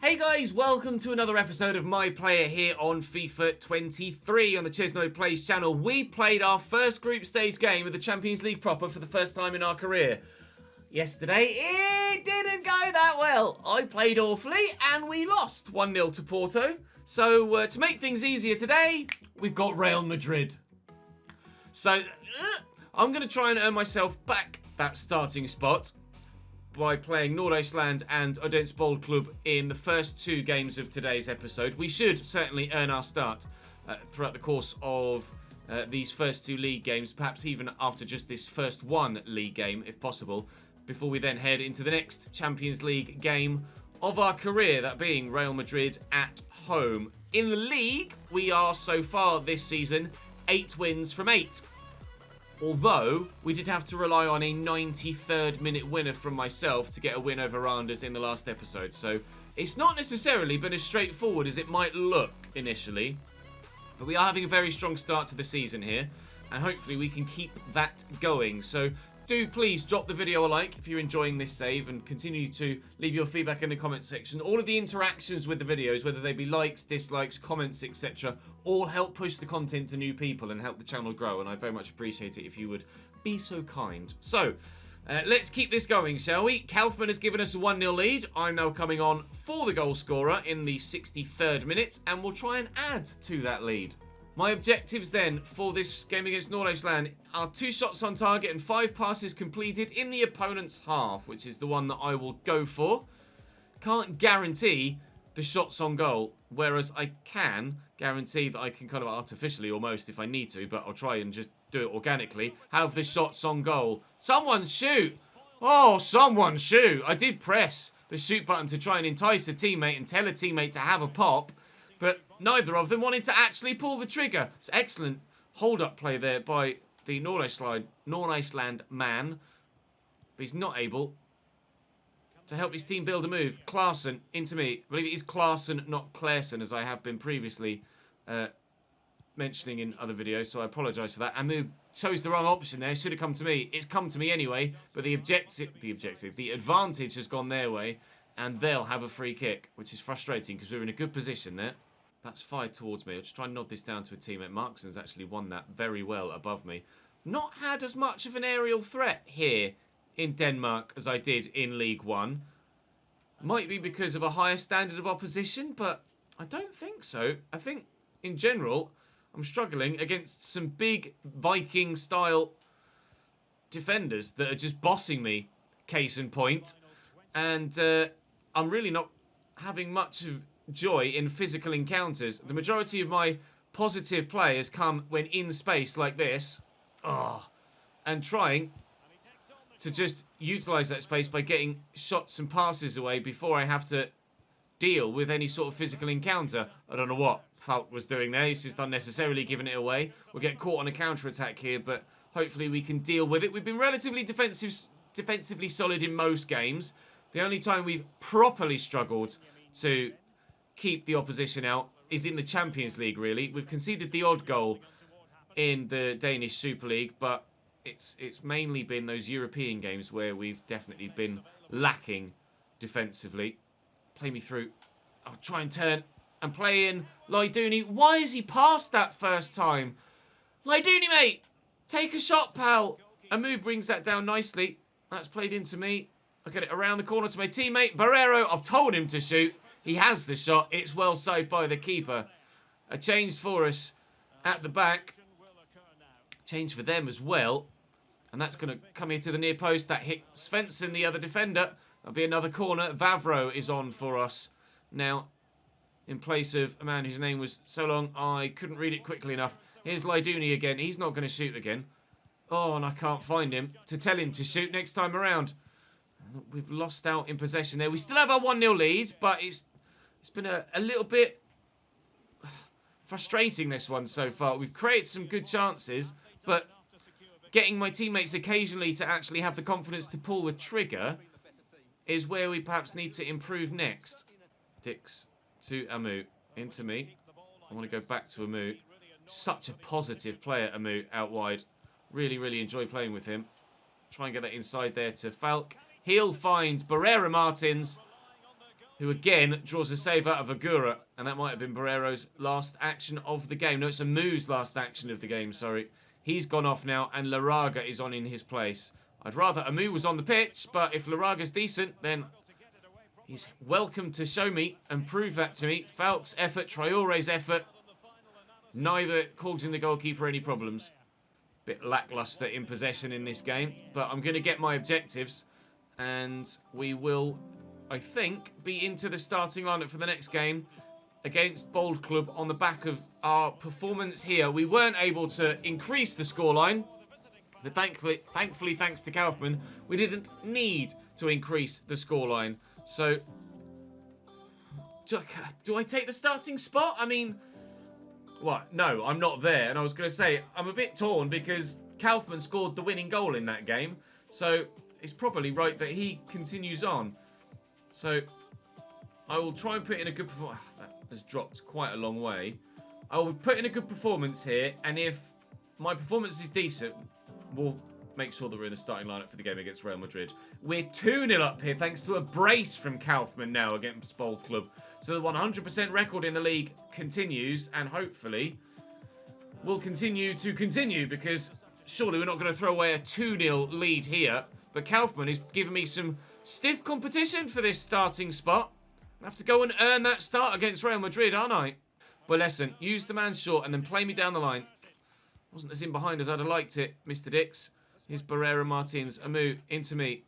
Hey guys, welcome to another episode of My Player here on FIFA 23 on the ChesnoidPlays channel. We played our first group stage game of the Champions League proper for the first time in our career. Yesterday, it didn't go that well. I played awfully and we lost 1-0 to Porto. So to make things easier today, we've got Real Madrid. So I'm going to try and earn myself back that starting spot by playing Noord-IJsland and Odense Bold Club in the first two games of today's episode. We should certainly earn our start throughout the course of these first two league games, perhaps even after just this first one league game, if possible, before we then head into the next Champions League game of our career, that being Real Madrid at home. In the league, we are so far this season 8 wins from 8. Although, we did have to rely on a 93rd minute winner from myself to get a win over Randers in the last episode. So, it's not necessarily been as straightforward as it might look initially. But we are having a very strong start to the season here. And hopefully we can keep that going. So, do please drop the video a like if you're enjoying this save. And continue to leave your feedback in the comment section. All of the interactions with the videos, whether they be likes, dislikes, comments, etc., all help push the content to new people and help the channel grow, and I very much appreciate it if you would be so kind. So, let's keep this going, shall we? Kaufman has given us a 1-0 lead. I'm now coming on for the goal scorer in the 63rd minute, and we'll try and add to that lead. My objectives then for this game against Noord-IJsland are 2 shots on target and 5 passes completed in the opponent's half, which is the one that I will go for. Can't guarantee the shots on goal, whereas I can guarantee that I can kind of artificially almost, if I need to, but I'll try and just do it organically, have the shots on goal. Someone shoot! Oh, someone shoot! I did press the shoot button to try and entice a teammate and tell a teammate to have a pop, but neither of them wanted to actually pull the trigger. It's excellent hold-up play there by the Noord-IJsland man, but he's not able to help his team build a move. Klaassen into me. I believe it is Klaassen, not Claesson, as I have been previously mentioning in other videos, so I apologise for that. Amu chose the wrong option there. Should have come to me. It's come to me anyway, but the advantage has gone their way, and they'll have a free kick, which is frustrating because we're in a good position there. That's fired towards me. I'll just try and nod this down to a teammate. Markson's actually won that very well above me. Not had as much of an aerial threat here in Denmark as I did in League One. Might be because of a higher standard of opposition, but I don't think so. I think, in general, I'm struggling against some big Viking-style defenders that are just bossing me, case in point. And I'm really not having much of joy in physical encounters. The majority of my positive play has come when in space like this. And trying to just utilise that space by getting shots and passes away before I have to deal with any sort of physical encounter. I don't know what Falk was doing there. He's just unnecessarily giving it away. We'll get caught on a counter-attack here, but hopefully we can deal with it. We've been relatively defensively solid in most games. The only time we've properly struggled to keep the opposition out is in the Champions League, really. We've conceded the odd goal in the Danish Super League, but it's mainly been those European games where we've definitely been lacking defensively. Play me through. I'll try and turn and play in Laidouni. Why has he passed that first time? Laidouni, mate! Take a shot, pal. Amu brings that down nicely. That's played into me. I'll get it around the corner to my teammate. Barrero, I've told him to shoot. He has the shot. It's well saved by the keeper. A change for us at the back. Change for them as well. And that's going to come here to the near post. That hit Svensson, the other defender. That'll be another corner. Vavro is on for us now, in place of a man whose name was so long I couldn't read it quickly enough. Here's Laidouni again. He's not going to shoot again. Oh, and I can't find him to tell him to shoot next time around. We've lost out in possession there. We still have our 1-0 lead, but it's been a little bit frustrating, this one, so far. We've created some good chances, but getting my teammates occasionally to actually have the confidence to pull the trigger is where we perhaps need to improve next. Dix to Amu. Into me. I want to go back to Amu. Such a positive player, Amu, out wide. Really, really enjoy playing with him. Try and get that inside there to Falk. He'll find Barrera Martins. who again draws a save out of Agura. And that might have been Barreiro's last action of the game. No, it's Amu's last action of the game, sorry. He's gone off now, and Laraga is on in his place. I'd rather Amu was on the pitch, but if Laraga's decent, then he's welcome to show me and prove that to me. Falk's effort, Traore's effort, neither causing the goalkeeper any problems. Bit lackluster in possession in this game, but I'm going to get my objectives, and we will, I think, be into the starting lineup for the next game against Bold Club on the back of our performance here. We weren't able to increase the scoreline, but thankfully, thanks to Kaufman, we didn't need to increase the scoreline. So, do I take the starting spot? I mean, what? No, I'm not there. And I was going to say, I'm a bit torn because Kaufman scored the winning goal in that game. So, it's probably right that he continues on. So, I will try and put in a good performance. That has dropped quite a long way. I will put in a good performance here. And if my performance is decent, we'll make sure that we're in the starting lineup for the game against Real Madrid. We're 2-0 up here thanks to a brace from Kaufman now against Bold Club. So the 100% record in the league continues, and hopefully will continue because surely we're not going to throw away a 2-0 lead here. But Kaufman is giving me some stiff competition for this starting spot. I have to go and earn that start against Real Madrid, aren't I? But listen, use the man short and then play me down the line. Wasn't as in behind as I'd have liked it, Mr. Dix. Here's Barreira Martins. Amu, into me.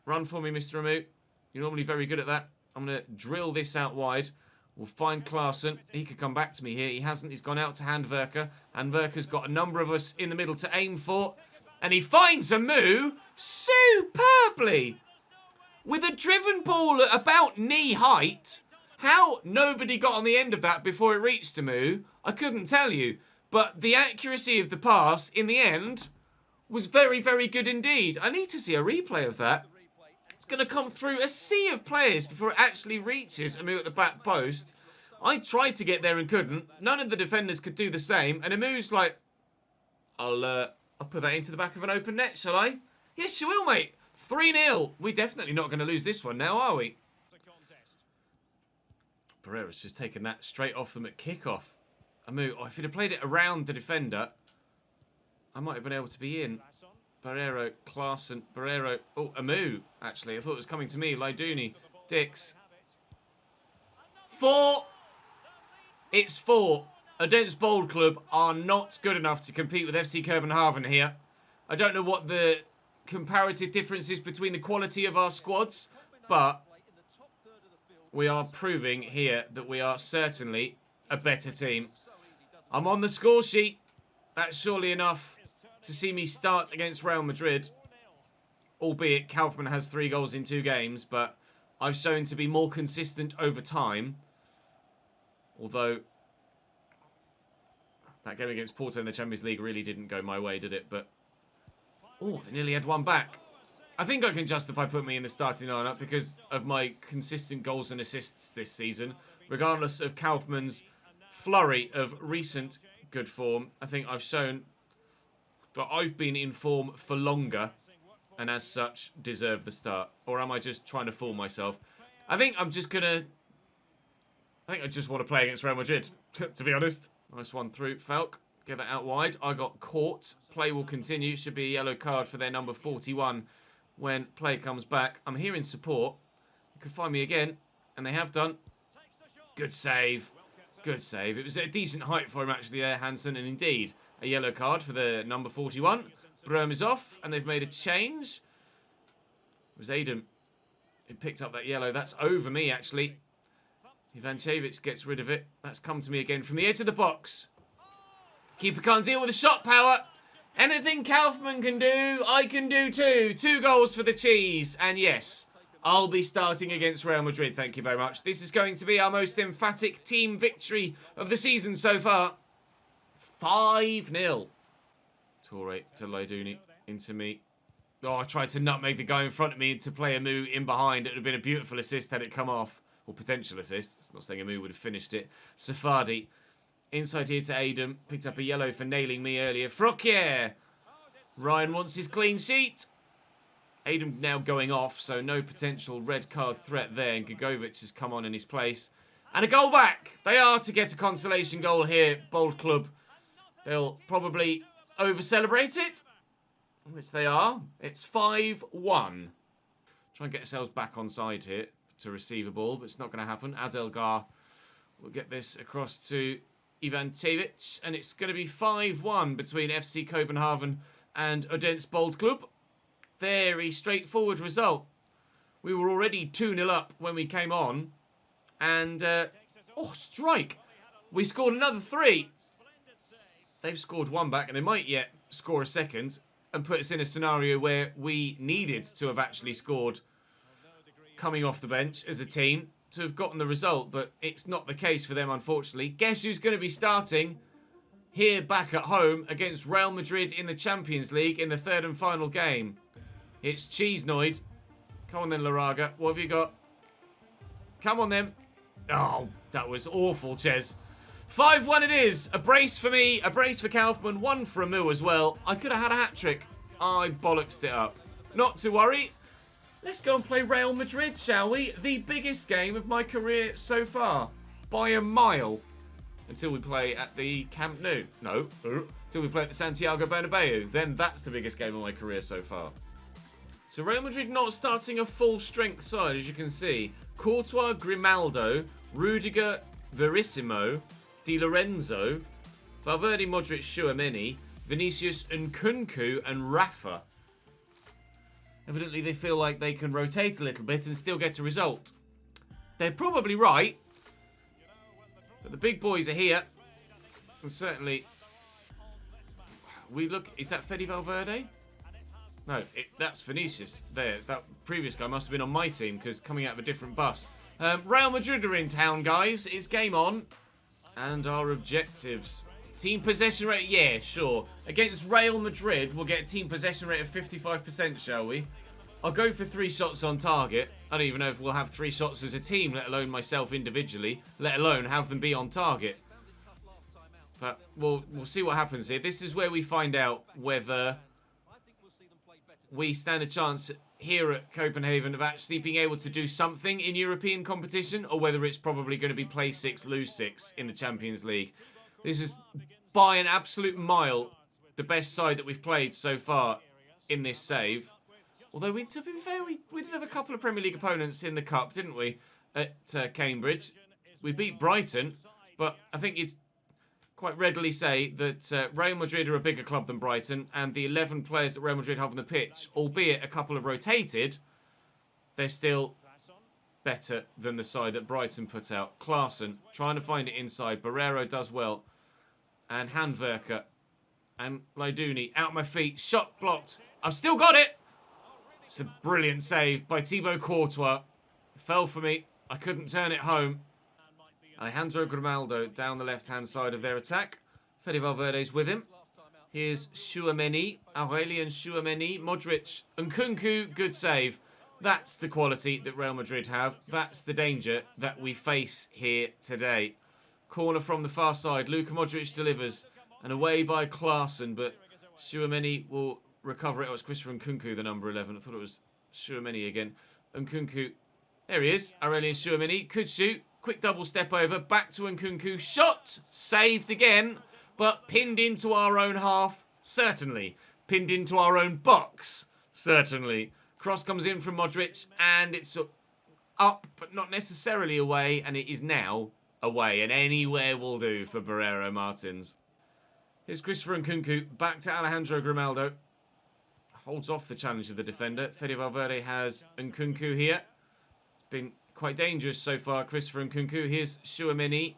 Run for me, Mr. Amu. You're normally very good at that. I'm going to drill this out wide. We'll find Klaassen. He could come back to me here. He hasn't. He's gone out to Handwerker. Handwerker's got a number of us in the middle to aim for. And he finds Amu superbly. With a driven ball at about knee height. How nobody got on the end of that before it reached Amu, I couldn't tell you. But the accuracy of the pass, in the end, was very, very good indeed. I need to see a replay of that. It's going to come through a sea of players before it actually reaches Amu at the back post. I tried to get there and couldn't. None of the defenders could do the same. And Amu's like, I'll put that into the back of an open net, shall I? Yes, you will, mate. 3-0. We're definitely not going to lose this one now, are we? Barreira's just taken that straight off them at kickoff. Amu, if he'd have played it around the defender, I might have been able to be in. Barreiro, Klaassen, Barreiro. Oh, Amu, actually. I thought it was coming to me. Lyduni, Dix. 4. It's 4. Against Bold Club are not good enough to compete with FC Copenhagen here. I don't know what the comparative difference is between the quality of our squads, but we are proving here that we are certainly a better team. I'm on the score sheet. That's surely enough to see me start against Real Madrid. Albeit Kaufman has 3 goals in 2 games, but I've shown to be more consistent over time. Although that game against Porto in the Champions League really didn't go my way, did it? But oh, they nearly had one back. I think I can justify putting me in the starting lineup because of my consistent goals and assists this season, regardless of Kaufman's flurry of recent good form. I think I've shown that I've been in form for longer and as such deserve the start. Or am I just trying to fool myself? I think I just want to play against Real Madrid, to be honest. Nice one through. Falk, get that out wide. I got caught. Play will continue. Should be a yellow card for their number 41 when play comes back. I'm here in support. You can find me again, and they have done. Good save. Good save. It was a decent height for him, actually, there, Hansen. And indeed, a yellow card for the number 41. Bröm is off, and they've made a change. It was Aiden who picked up that yellow. That's over me, actually. Ivancevic gets rid of it. That's come to me again from the edge of the box. Keeper can't deal with the shot power. Anything Kaufman can do, I can do too. 2 goals for the cheese. And yes, I'll be starting against Real Madrid. Thank you very much. This is going to be our most emphatic team victory of the season so far. 5-0. Torre to Lyduni. Into me. Oh, I tried to nutmeg the guy in front of me to play Amu in behind. It would have been a beautiful assist had it come off. Or potential assist. It's not saying Amu would have finished it. Safardi. Inside here to Aiden. Picked up a yellow for nailing me earlier. Frokier. Ryan wants his clean sheet. Aiden now going off, so no potential red card threat there. And Gigovic has come on in his place. And a goal back. They are to get a consolation goal here, Bold Club. They'll probably over-celebrate it, which they are. It's 5-1. Try and get ourselves back on side here to receive a ball, but it's not going to happen. Adelgar will get this across to Ivan Cevic, and it's going to be 5-1 between FC Copenhagen and Odense Bold Club. Very straightforward result. We were already 2-0 up when we came on. And, oh, strike. We scored another 3. They've scored 1 back, and they might yet score a second and put us in a scenario where we needed to have actually scored coming off the bench as a team to have gotten the result. But it's not the case for them, unfortunately. Guess who's going to be starting here back at home against Real Madrid in the Champions League in the 3rd and final game? It's Chesnoid. Come on then, Laraga. What have you got? Come on then. Oh, that was awful, Ches. 5-1 it is. A brace for me, a brace for Kaufman, 1 for Amu as well. I could have had a hat-trick. I bollocksed it up. Not to worry. Let's go and play Real Madrid, shall we? The biggest game of my career so far. By a mile. Until we play at the Camp Nou. No. Until we play at the Santiago Bernabeu. Then that's the biggest game of my career so far. So Real Madrid not starting a full-strength side, as you can see. Courtois, Grimaldo, Rudiger, Verissimo, Di Lorenzo, Valverde, Modric, Tchouaméni, Vinicius, Nkunku, and Rafa. Evidently, they feel like they can rotate a little bit and still get a result. They're probably right. But the big boys are here. And certainly, we look... Is that Fede Valverde? No, that's Vinicius. There, that previous guy must have been on my team because coming out of a different bus. Real Madrid are in town, guys. It's game on. And our objectives. Team possession rate, yeah, sure. Against Real Madrid, we'll get a team possession rate of 55%, shall we? I'll go for 3 shots on target. I don't even know if we'll have 3 shots as a team, let alone myself individually. Let alone have them be on target. But we'll see what happens here. This is where we find out whether we stand a chance here at Copenhagen of actually being able to do something in European competition, or whether it's probably going to be play 6, lose 6 in the Champions League. This is, by an absolute mile, the best side that we've played so far in this save. Although, to be fair, we did have a couple of Premier League opponents in the Cup, didn't we, at Cambridge. We beat Brighton, but I think it's quite readily say that Real Madrid are a bigger club than Brighton, and the 11 players that Real Madrid have on the pitch, albeit a couple have rotated, they're still better than the side that Brighton put out. Klaassen trying to find it inside. Barrero does well. And Handwerker. And Laiduni out my feet. Shot blocked. I've still got it. It's a brilliant save by Thibaut Courtois. Fell for me. I couldn't turn it home. Alejandro Grimaldo down the left-hand side of their attack. Fede Valverde's with him. Here's Tchouaméni, Aurelien Tchouaméni, Modric, and Nkunku. Good save. That's the quality that Real Madrid have. That's the danger that we face here today. Corner from the far side. Luka Modric delivers. And away by Klaassen, but Tchouaméni will recover it. Oh, it's Christopher Nkunku, the number 11. I thought it was Tchouaméni again. Nkunku. There he is. Aurelien Tchouaméni could shoot. Quick double step over, back to Nkunku, shot, saved again, but pinned into our own half, certainly. Pinned into our own box, certainly. Cross comes in from Modric, and it's up, but not necessarily away, and it is now away, and anywhere will do for Barrero Martins. Here's Christopher Nkunku, back to Alejandro Grimaldo. Holds off the challenge of the defender. Fede Valverde has Nkunku here. It's been quite dangerous so far, Christopher Nkunku. Here's Tchouaméni.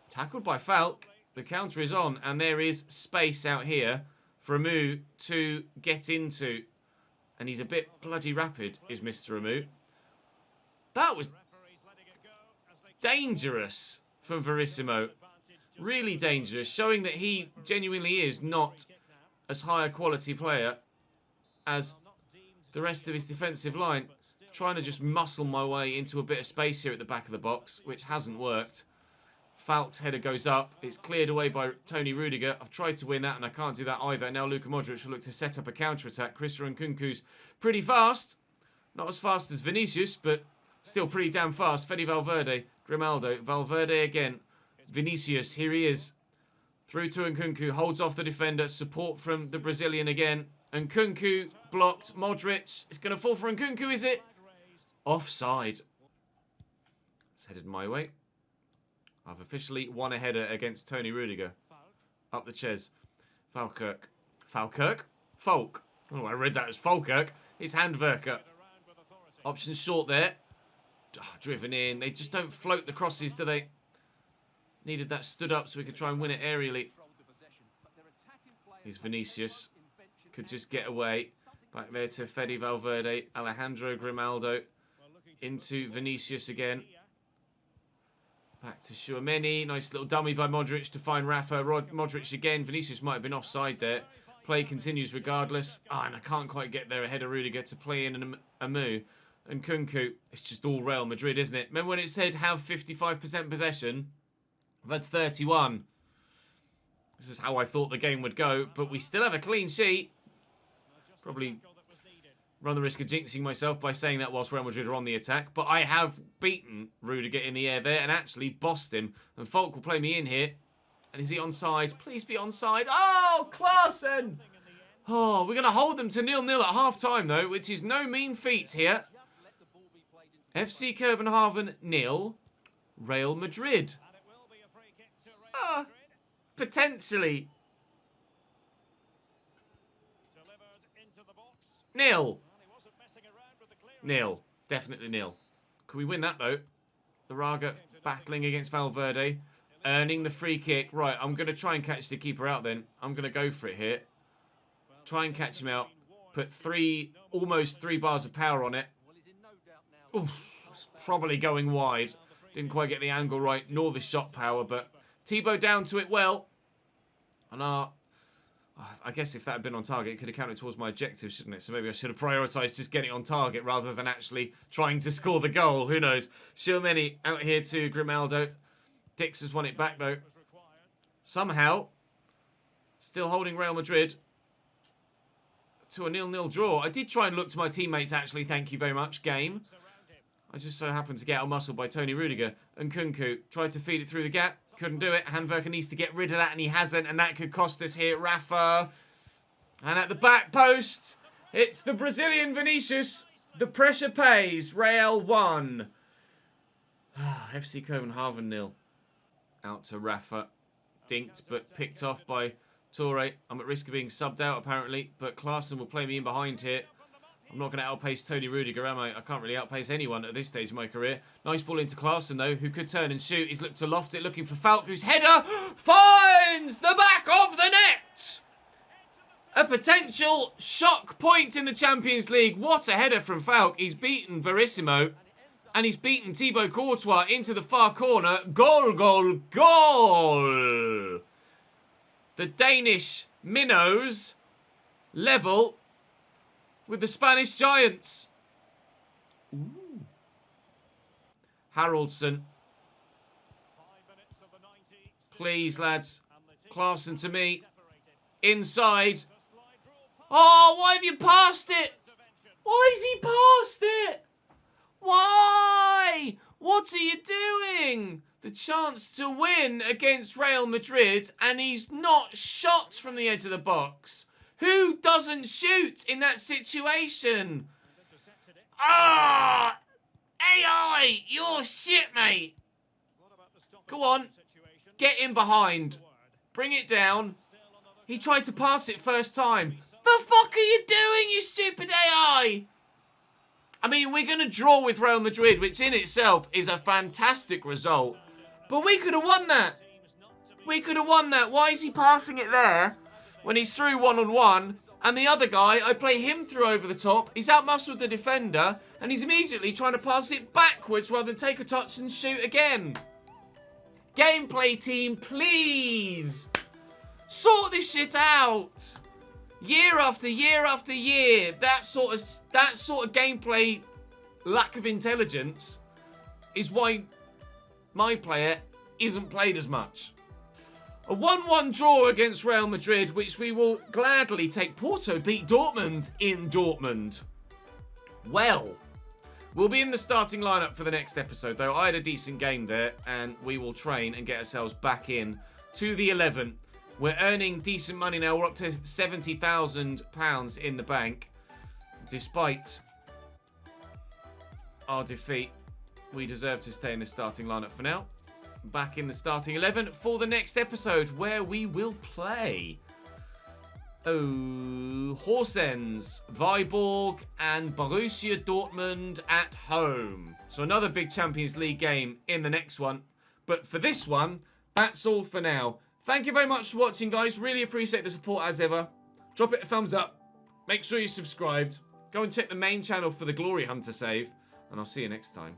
Tackled by Falk. The counter is on, and there is space out here for Amu to get into. And he's a bit bloody rapid, is Mr. Amu. That was dangerous from Verissimo. Really dangerous, showing that he genuinely is not as high a quality player as the rest of his defensive line. Trying to just muscle my way into a bit of space here at the back of the box, which hasn't worked. Falk's header goes up. It's cleared away by Tony Rudiger. I've tried to win that, and I can't do that either. Now Luka Modric will look to set up a counter-attack. Christopher Nkunku's pretty fast. Not as fast as Vinicius, but still pretty damn fast. Fede Valverde, Grimaldo, Valverde again. Vinicius, here he is. Through to Nkunku, holds off the defender. Support from the Brazilian again. Nkunku blocked. Modric, it's going to fall for Nkunku, is it? Offside. It's headed my way. I've officially won a header against Tony Rudiger. Up the Ches. Falkirk. Falkirk? Falk. Oh, I read that as Falkirk. It's Handwerker. Option short there. Driven in. They just don't float the crosses, do they? Needed that stood up so we could try and win it aerially. Here's Vinicius. Could just get away. Back there to Fede Valverde. Alejandro Grimaldo. Into Vinicius again. Back to Tchouaméni. Nice little dummy by Modric to find Rafa. Modric again. Vinicius might have been offside there. Play continues regardless. And I can't quite get there ahead of Rudiger to play in Amu. And Nkunku. It's just all Real Madrid, isn't it? Remember when it said have 55% possession? I've had 31. This is how I thought the game would go. But we still have a clean sheet. Probably run the risk of jinxing myself by saying that whilst Real Madrid are on the attack. But I have beaten Rudiger in the air there and actually bossed him. And Falk will play me in here. And is he onside? Please be onside. Oh, Klaassen! Oh, we're going to hold them to 0-0 at half-time, though, which is no mean feat here. FC Copenhagen 0, Real Madrid. Potentially. 0. 0. Definitely 0. Can we win that, though? The Raga battling against Valverde. Earning the free kick. Right, I'm going to try and catch the keeper out then. I'm going to go for it here. Try and catch him out. Put almost 3 bars of power on it. Oof, probably going wide. Didn't quite get the angle right, nor the shot power, but Thibaut down to it well. And I guess if that had been on target, it could have counted towards my objective, shouldn't it? So maybe I should have prioritised just getting on target rather than actually trying to score the goal. Who knows? Tchouaméni out here to Grimaldo. Dix has won it back, though. Somehow, still holding Real Madrid to a 0-0 draw. I did try and look to my teammates, actually. Thank you very much, game. I just so happened to get out-muscled by Tony Rudiger. And Nkunku tried to feed it through the gap. Couldn't do it. Handwerker needs to get rid of that, and he hasn't. And that could cost us here. Rafa. And at the back post, it's the Brazilian Vinicius. The pressure pays. Real 1. FC Copenhagen 0. Out to Rafa. Dinked, but picked off by Toure. I'm at risk of being subbed out, apparently. But Klaassen will play me in behind here. I'm not going to outpace Tony Rudiger, am I? I can't really outpace anyone at this stage of my career. Nice ball into Klaassen, though, who could turn and shoot. He's looked to loft it, looking for Falk, whose header finds the back of the net! A potential shock point in the Champions League. What a header from Falk. He's beaten Verissimo. And he's beaten Thibaut Courtois into the far corner. Goal, goal, goal! The Danish minnows level with the Spanish giants. Ooh. Haraldsson. Please, lads. Klaassen to me. Inside. Oh, why have you passed it? Why has he passed it? Why? What are you doing? The chance to win against Real Madrid, and he's not shot from the edge of the box. Who doesn't shoot in that situation? Ah! AI! You're shit, mate! Go on. Get in behind. Bring it down. He tried to pass it first time. The fuck are you doing, you stupid AI? I mean, we're going to draw with Real Madrid, which in itself is a fantastic result. But we could have won that. We could have won that. Why is he passing it there when he's through one-on-one? And the other guy, I play him through over the top. He's out-muscled the defender. And he's immediately trying to pass it backwards rather than take a touch and shoot again. Gameplay team, please. Sort this shit out. Year after year after year. That sort of gameplay lack of intelligence is why my player isn't played as much. A 1-1 draw against Real Madrid, which we will gladly take. Porto beat Dortmund in Dortmund. Well, we'll be in the starting lineup for the next episode, though. I had a decent game there, and we will train and get ourselves back in to the 11. We're earning decent money now. We're up to £70,000 in the bank. Despite our defeat, we deserve to stay in the starting lineup for now. Back in the starting 11 for the next episode, where we will play Horsens, Viborg, and Borussia Dortmund at home. So another big Champions League game in the next one. But for this one, that's all for now. Thank you very much for watching, guys. Really appreciate the support as ever. Drop it a thumbs up. Make sure you're subscribed. Go and check the main channel for the Glory Hunter save. And I'll see you next time.